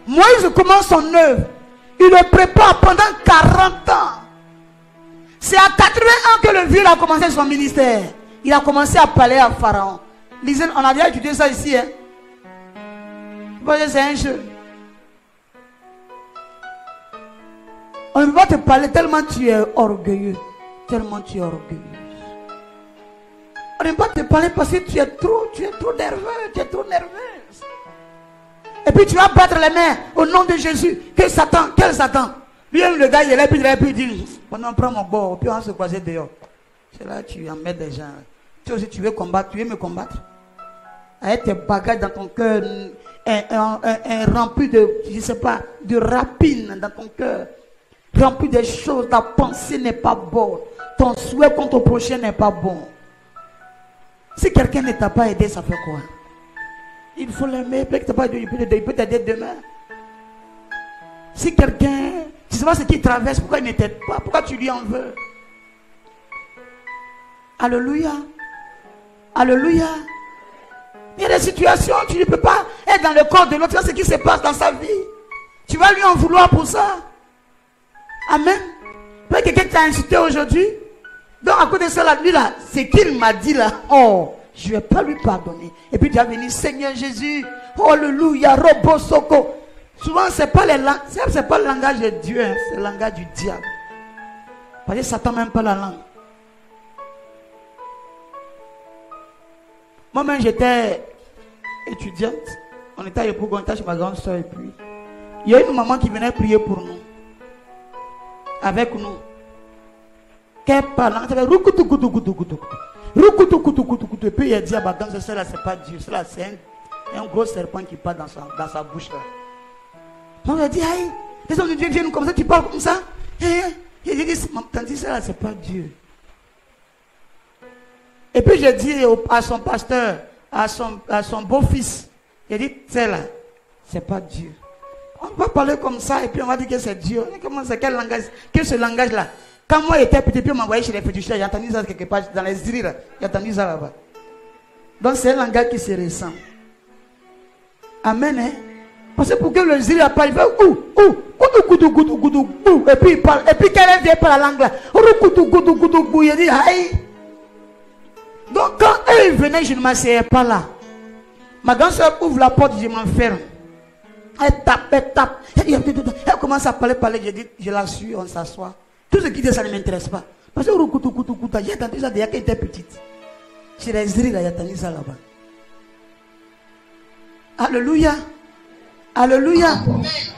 Moïse commence son œuvre. Il le prépare pendant 40 ans. C'est à 80 ans que le vieux a commencé son ministère. Il a commencé à parler à Pharaon. Lisez, on a déjà étudié ça ici. Hein? Vous voyez, c'est un jeu. On ne peut pas te parler tellement tu es orgueilleux. Tellement tu es orgueilleux. On ne peut pas te parler parce que tu es trop nerveux, tu es trop nerveuse. Et puis tu vas battre les mains au nom de Jésus. Quel Satan? Lui, le gars, il est là, puis il dit, on prend mon bord, puis on va se croiser dehors. C'est là que tu emmènes des gens. Tu aussi, tu veux combattre, tu veux me combattre. Avec tes bagages dans ton cœur, rempli de, je ne sais pas, de rapines dans ton cœur. Rempli de choses, ta pensée n'est pas bonne. Ton souhait contre ton prochain n'est pas bon. Si quelqu'un ne t'a pas aidé, ça fait quoi? Il faut l'aimer. Peut-être qu'il t'a pas aidé, il peut t'aider demain. Si quelqu'un, tu ne sais pas ce qu'il traverse, pourquoi il ne t'aide pas? Pourquoi tu lui en veux? Alléluia. Alléluia. Il y a des situations, tu ne peux pas être dans le corps de l'autre. Tu vois ce qui se passe dans sa vie. Tu vas lui en vouloir pour ça. Amen. Peut-être quelqu'un t'a insulté aujourd'hui. Donc à cause de cela, lui là, c'est qu'il m'a dit là, oh, je ne vais pas lui pardonner. Et puis tu vas venir, Seigneur Jésus, oh, alléluia, robo soko. Souvent, c'est pas le langage de Dieu, hein, c'est le langage du diable. Parce que Satan n'aime pas la langue. Moi-même, j'étais étudiante. On était à Yopougon, on était chez ma grande soeur. Et puis, il y a une maman qui venait prier pour nous. Avec nous. Qu'elle parle, elle avait et puis il a dit à ma grande soeur, cela c'est pas Dieu, cela c'est un gros serpent qui parle dans sa bouche là. On a dit, aïe, les hommes de Dieu viennent comme ça, tu parles comme ça. Et j'ai dit, tandis cela c'est pas Dieu. Et puis j'ai dit à son pasteur, à son beau-fils, j'ai dit, c'est là, c'est pas Dieu. On va parler comme ça et puis on va dire que c'est Dieu. Comment c'est quel langage? Quel ce langage-là? Quand moi j'étais petit, puis on m'envoyait chez les fétichistes, j'ai entendu ça quelque part dans les îles, j'ai entendu ça là-bas. Donc c'est un langage qui se ressent. Amen. Hein? Parce que pour que le zéro parle, il fait et puis il parle. Et puis quand elle vient par la langue là, il dit aïe. Donc quand elle venait, je ne m'asseyais pas là. Ma grande soeur ouvre la porte, je m'enferme. Elle tape. Elle commence à parler. Je dis, je la suis, on s'assoit. Tout ce qui dit ça ne m'intéresse pas. Parce que j'ai entendu ça déjà qu'elle était petite. Chez les zéros, j'ai entendu ça là-bas. Alléluia. Alléluia.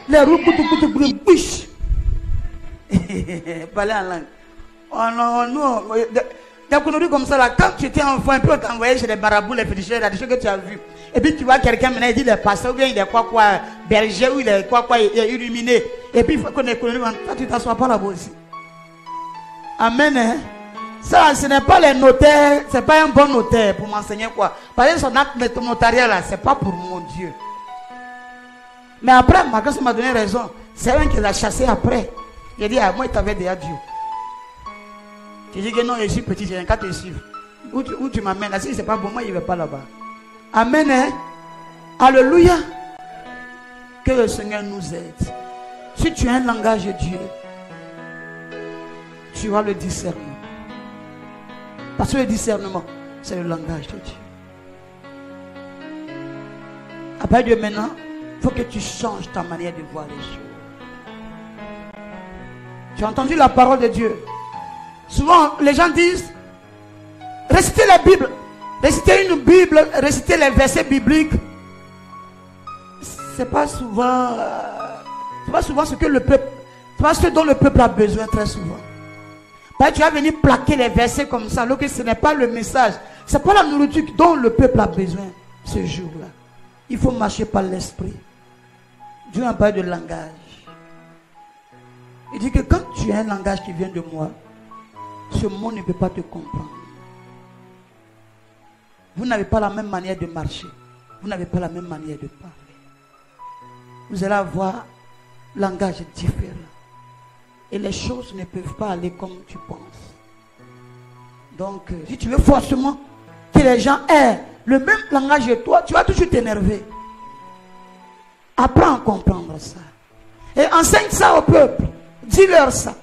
Les roues bouche. Parler en langue. Oh non, non. Donc on dit comme ça là, quand tu étais enfant, un peu on t'envoyait chez les marabouts, les féticheurs, des choses que tu as vues. Et puis tu vois quelqu'un maintenant, il dit il est pasteur, ou bien il est quoi, berger, ou il est quoi, il est illuminé. Et puis il faut qu'on ait connu, toi tu t'assois pas là-bas aussi. Amen. Hein? Ça, ce n'est pas les notaires, c'est pas un bon notaire pour m'enseigner quoi. Parce que son acte notarial là, c'est pas pour mon Dieu. Mais après, ma grâce m'a donné raison. C'est un qui l'a chassé après. Il a dit, ah, moi, il t'avait déjà Dieu. Tu dis que non, je suis petit, j'ai un cas te suivre. Où tu m'amènes, si c'est pas bon, moi, il ne va pas là-bas. Amen. Hein? Alléluia. Que le Seigneur nous aide. Si tu as un langage de Dieu, tu as le discernement. Parce que le discernement, c'est le langage de Dieu. À partir de maintenant, il faut que tu changes ta manière de voir les choses. Tu as entendu la parole de Dieu. Souvent, les gens disent, récitez la Bible. Réciter une Bible, réciter les versets bibliques. C'est pas souvent ce que le peuple, c'est pas ce dont le peuple a besoin très souvent. Parce que tu vas venir plaquer les versets comme ça, alors que ce n'est pas le message. Ce n'est pas la nourriture dont le peuple a besoin ce jour-là. Il faut marcher par l'esprit. Dieu n'a pas de langage. Il dit que quand tu as un langage qui vient de moi, ce monde ne peut pas te comprendre. Vous n'avez pas la même manière de marcher. Vous n'avez pas la même manière de parler. Vous allez avoir un langage différent. Et les choses ne peuvent pas aller comme tu penses. Donc, si tu veux forcément que les gens aient le même langage que toi, tu vas toujours t'énerver. Apprends à comprendre ça. Et enseigne ça au peuple. Dis-leur ça.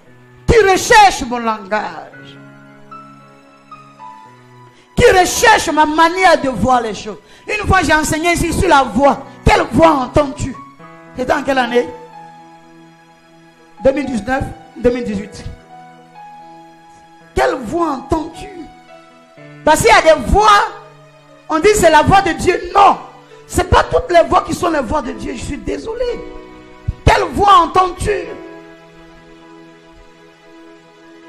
Qui recherche mon langage. Qui recherche ma manière de voir les choses. Une fois j'ai enseigné ici sur la voix. Quelle voix entends-tu? C'était en quelle année? 2019, 2018. Quelle voix entends-tu? Parce qu'il y a des voix, on dit c'est la voix de Dieu. Non, ce n'est pas toutes les voix qui sont les voix de Dieu. Je suis désolé. Quelle voix entends-tu?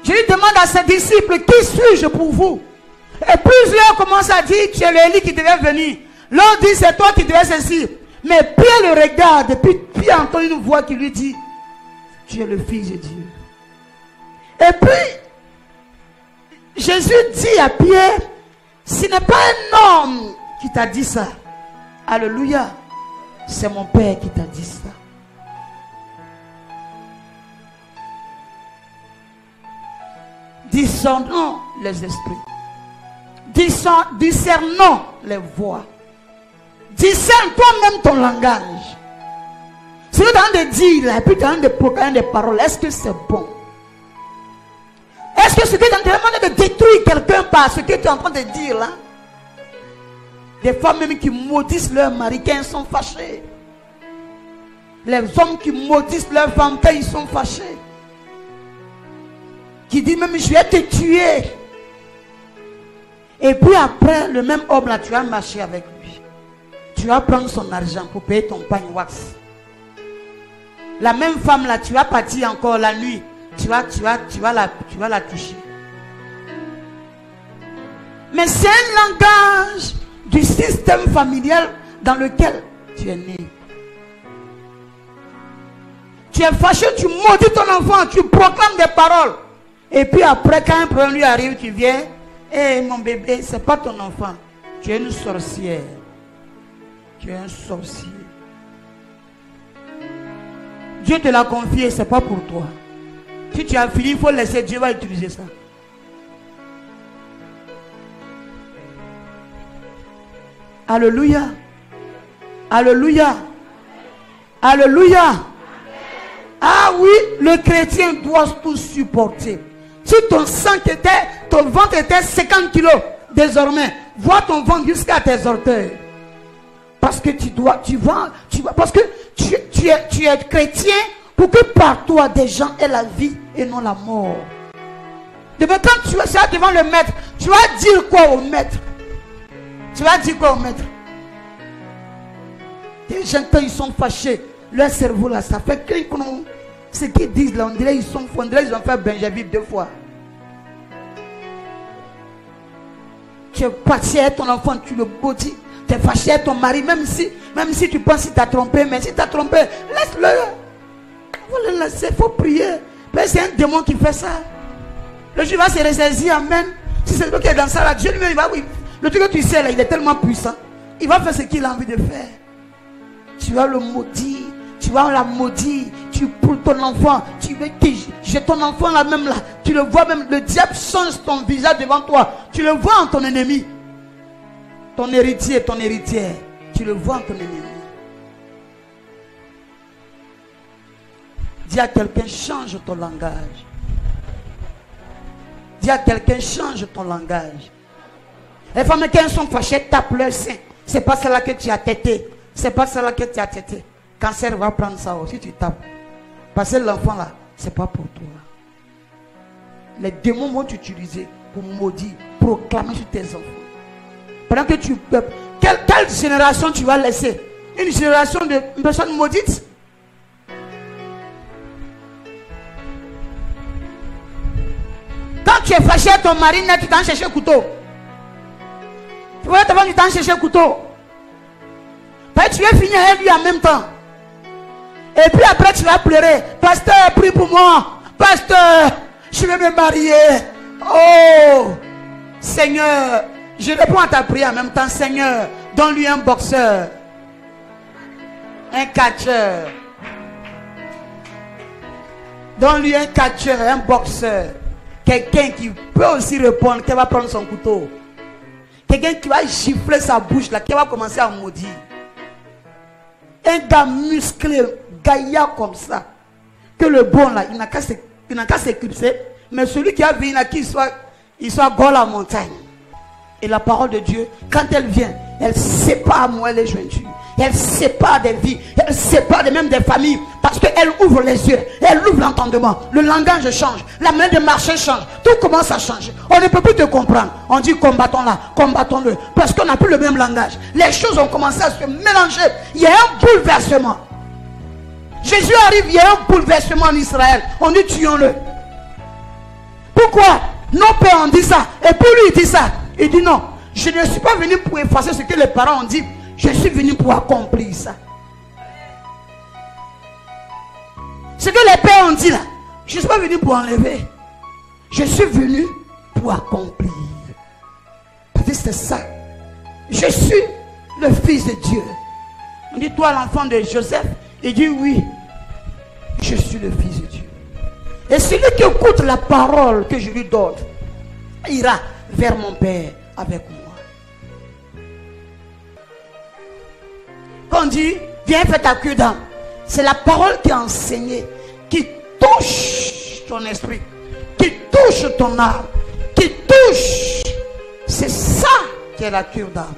Je lui demande à ses disciples, qui suis-je pour vous? Et plusieurs commencent à dire, tu es l'Élie qui devait venir. L'autre dit, c'est toi qui devais ceci. Mais Pierre le regarde, et puis Pierre entend une voix qui lui dit, tu es le Fils de Dieu. Et puis, Jésus dit à Pierre, ce n'est pas un homme qui t'a dit ça. Alléluia. C'est mon Père qui t'a dit ça. Discernons les esprits. Discernons les voix. Discerne toi-même ton langage. Si tu es en train de dire là, et puis tu es en train de proclamer des paroles, est-ce que c'est bon? Est-ce que ce que tu es en train de détruire quelqu'un par ce que tu es en train de dire là? Des femmes même qui maudissent leur mari quand ils sont fâchés. Les hommes qui maudissent leurs femmes quand ils sont fâchés. Qui dit même je vais te tuer. Et puis après, le même homme là, tu vas marcher avec lui. Tu vas prendre son argent pour payer ton pain wax. La même femme là, tu vas partir encore la nuit. Tu vas la toucher. Mais c'est un langage du système familial dans lequel tu es né. Tu es fâché, tu maudis ton enfant, tu proclames des paroles. Et puis après, quand un problème lui arrive, tu viens. Hé mon bébé, c'est pas ton enfant. Tu es une sorcière. Tu es un sorcier. Dieu te l'a confié, c'est pas pour toi. Si tu as fini, il faut laisser, Dieu va utiliser ça. Alléluia. Alléluia. Alléluia. Ah oui, le chrétien doit tout supporter. Si ton ton ventre était 50 kilos, désormais, vois ton ventre jusqu'à tes orteils. Parce que parce que tu es chrétien pour que par toi des gens aient la vie et non la mort. Demain, quand tu seras devant le maître, tu vas dire quoi au maître? Tu vas dire quoi au maître? Les gens, quand ils sont fâchés, leur cerveau là, ça fait clic. Ce qu'ils disent là, on dirait ils sont fous, on dirait ils ont fait Benjamin 2 fois. Tu es fâché avec ton enfant, tu le maudis. Tu es fâché avec ton mari, même si tu penses qu'il t'a trompé, mais si t'a trompé, laisse-le. Il faut le laisser, il faut prier. Mais c'est un démon qui fait ça. Le Dieu va se ressaisir, amen. Si c'est lui qui est dans ça là, Dieu lui-même, il va, oui. Le truc que tu sais là, il est tellement puissant. Il va faire ce qu'il a envie de faire. Tu vas le maudire. Tu vas la maudire. Tu pour ton enfant. Tu veux que j'ai ton enfant là même là. Tu le vois même. Le diable change ton visage devant toi. Tu le vois en ton ennemi. Ton héritier, ton héritière. Tu le vois en ton ennemi. Dis à quelqu'un, change ton langage. Dis à quelqu'un, change ton langage. Les femmes qui sont fâchées tapent leur sein. C'est pas celle-là que tu as tété. C'est pas celle-là que tu as tété. Cancer va prendre ça aussi, tu tapes. Parce que l'enfant là, c'est pas pour toi. Les démons vont t'utiliser pour maudire, proclamer sur tes enfants. Pendant que tu peux. Quelle génération tu vas laisser? Une génération de personnes maudites? Quand tu es fâché à ton mari, tu t'en cherches un couteau. Tu vois, tu t'en chercher un couteau. Parce que tu veux finir avec lui en même temps. Et puis après tu vas pleurer. Pasteur, prie pour moi. Pasteur, je vais me marier. Oh, Seigneur, je réponds à ta prière en même temps. Seigneur, donne-lui un boxeur. Un catcheur. Donne-lui un catcheur, un boxeur. Quelqu'un qui peut aussi répondre, qui va prendre son couteau. Quelqu'un qui va gifler sa bouche là, qui va commencer à maudire. Un gars musclé, gaillard comme ça. Que le bon là, il n'a qu'à s'éclipser. Mais celui qui a vu, il soit gros la montagne. Et la parole de Dieu, quand elle vient, elle sépare moi les jointures. Elle sépare des vies. Elle sépare même des familles. Parce qu'elle ouvre les yeux. Elle ouvre l'entendement. Le langage change. La manière de marcher change. Tout commence à changer. On ne peut plus te comprendre. On dit combattons-la, combattons-le. Parce qu'on n'a plus le même langage. Les choses ont commencé à se mélanger. Il y a un bouleversement. Jésus arrive, il y a un bouleversement en Israël. On dit tuons-le. Pourquoi? Nos pères ont dit ça. Et pour lui, il dit ça. Il dit non. Je ne suis pas venu pour effacer ce que les parents ont dit. Je suis venu pour accomplir ça. Ce que les pères ont dit là, je ne suis pas venu pour enlever. Je suis venu pour accomplir. Parce que c'est ça. Je suis le fils de Dieu. On dit toi l'enfant de Joseph. Il dit oui. Je suis le fils de Dieu. Et celui qui écoute la parole que je lui donne ira vers mon Père avec moi. Quand on dit, viens faire ta cure d'âme, c'est la parole qui est enseignée, qui touche ton esprit, qui touche ton âme, qui touche. C'est ça qui est la cure d'âme.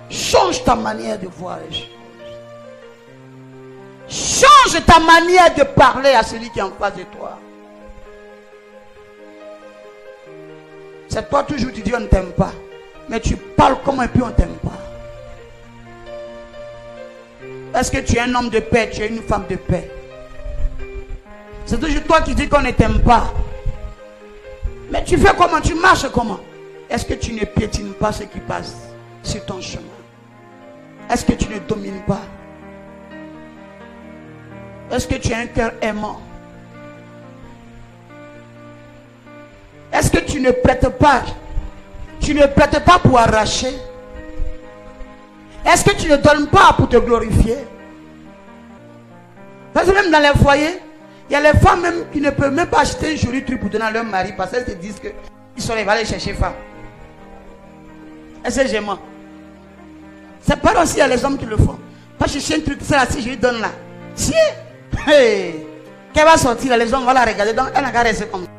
Change ta manière de voir les choses. Change ta manière de parler à celui qui est en face de toi. C'est toi toujours tu dis on ne t'aime pas. Mais tu parles comment et puis on ne t'aime pas. Est-ce que tu es un homme de paix, tu es une femme de paix? C'est toujours toi qui dis qu'on ne t'aime pas. Mais tu fais comment? Tu marches comment? Est-ce que tu ne piétines pas ce qui passe sur ton chemin? Est-ce que tu ne domines pas? Est-ce que tu as un cœur aimant? Est-ce que tu ne prêtes pas? Tu ne prêtes pas pour arracher? Est-ce que tu ne donnes pas pour te glorifier? Parce que même dans les foyers, il y a les femmes même qui ne peuvent même pas acheter un joli truc pour donner à leur mari parce qu'elles se disent qu'ils sont allés aller chercher femme. Est-ce que j'aime? C'est pas aussi il y a les hommes qui le font. Pas chercher un truc, c'est là, si je lui donne là. Si, hey. Qu'elle va sortir là, les gens vont la regarder. Donc elle n'a qu'à rester comme ça.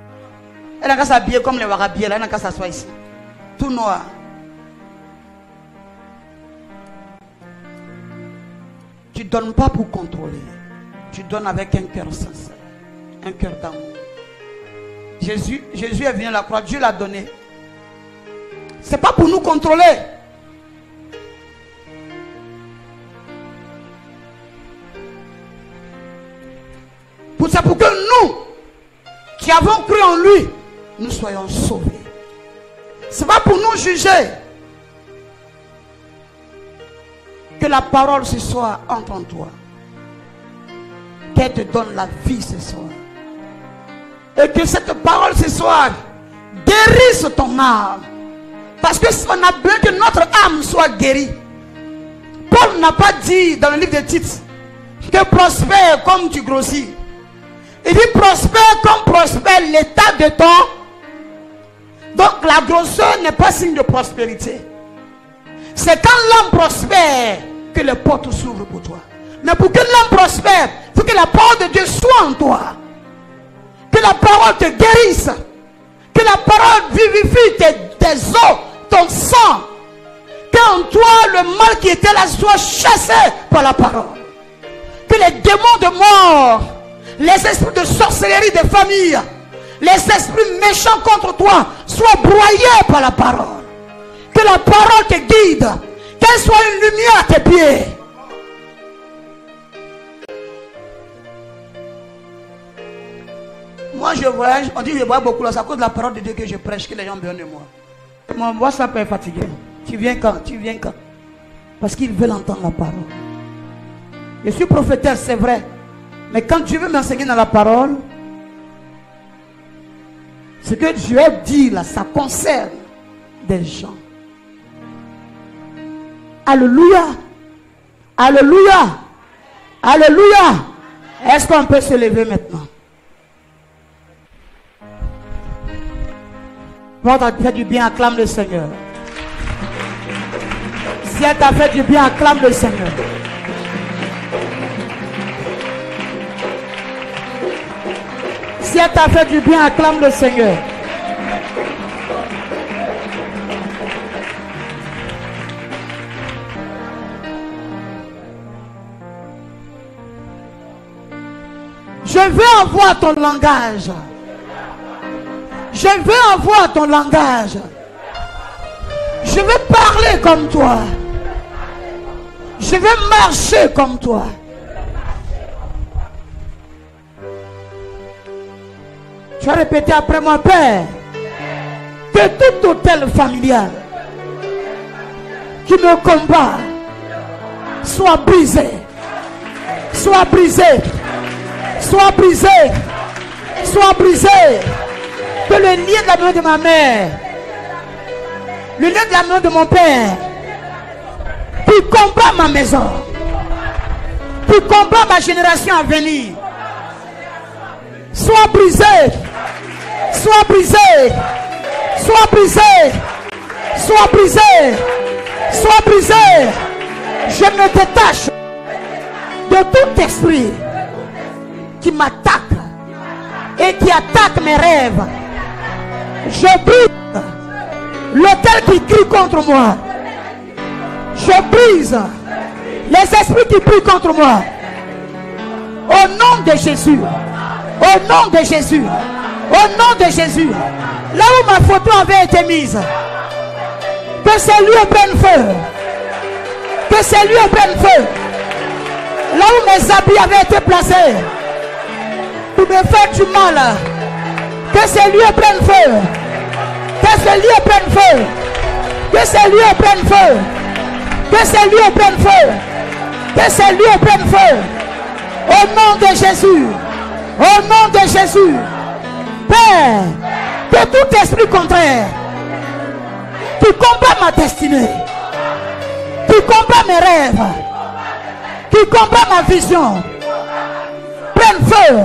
Elle n'a qu'à s'habiller comme les warabiers là, elle n'a qu'à s'asseoir ici. Tout noir. Tu ne donnes pas pour contrôler. Tu donnes avec un cœur sincère. Un cœur d'amour. Jésus est venu à la croix. Dieu l'a donné. Ce n'est pas pour nous contrôler. C'est pour que nous, qui avons cru en lui, nous soyons sauvés. Ce n'est pas pour nous juger. Que la parole ce soir entre en toi. Qu'elle te donne la vie ce soir. Et que cette parole ce soir guérisse ton âme. Parce que on a besoin que notre âme soit guérie. Paul n'a pas dit dans le livre de Tite que prospère comme tu grossis. Il dit prospère comme prospère l'état de ton. Donc la grosseur n'est pas signe de prospérité. C'est quand l'homme prospère que les portes s'ouvrent pour toi. Mais pour que l'homme prospère, il faut que la parole de Dieu soit en toi. Que la parole te guérisse. Que la parole vivifie tes os, ton sang. Qu'en toi le mal qui était là soit chassé par la parole. Que les démons de mort, les esprits de sorcellerie des familles, les esprits méchants contre toi soient broyés par la parole. Que la parole te guide. Qu'elle soit une lumière à tes pieds. Moi je voyage, on dit que je vois beaucoup là, c'est à cause de la parole de Dieu que je prêche, que les gens ont besoin de moi. Mon WhatsApp est fatigué. Tu viens quand? Tu viens quand? Parce qu'ils veulent entendre la parole. Je suis prophétesse, c'est vrai. Mais quand Dieu veut m'enseigner dans la parole, ce que Dieu dit là, ça concerne des gens. Alléluia. Alléluia. Alléluia. Est-ce qu'on peut se lever maintenant? Quand tu as fait du bien, acclame le Seigneur. Si elle t'a fait du bien, acclame le Seigneur. Si elle t'a fait du bien, acclame le Seigneur. Je veux avoir ton langage. Je veux avoir ton langage. Je veux parler comme toi. Je veux marcher comme toi. Tu vas répéter après moi, Père, que tout hôtel familial qui me combat soit brisé. Soit brisé. Soit brisé. Soit brisé. Que le lien de la main de ma mère, le lien de la main de mon père, qui combat ma maison, qui combat ma génération à venir, soit brisé, soit brisé, soit brisé, soit brisé, soit brisé. Je me détache de tout esprit qui m'attaque et qui attaque mes rêves. Je brise l'autel qui crie contre moi. Je brise les esprits qui crient contre moi. Au nom de Jésus. Au nom de Jésus. Au nom de Jésus. Là où ma photo avait été mise, que ces lieux prennent feu. Que ces lieux prennent feu. Là où mes habits avaient été placés pour me faire du mal, que ces lieux prennent feu. Que ces lieux prennent feu. Que ces lieux prennent feu. Que ces lieux prennent feu. Que ces lieux prennent feu. Au nom de Jésus. Au nom de Jésus. Père, que tout esprit contraire qui combat ma destinée, qui combat mes rêves, qui combat ma vision, prenne feu.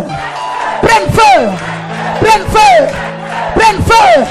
Prenne feu. Prenne feu. Prenne feu.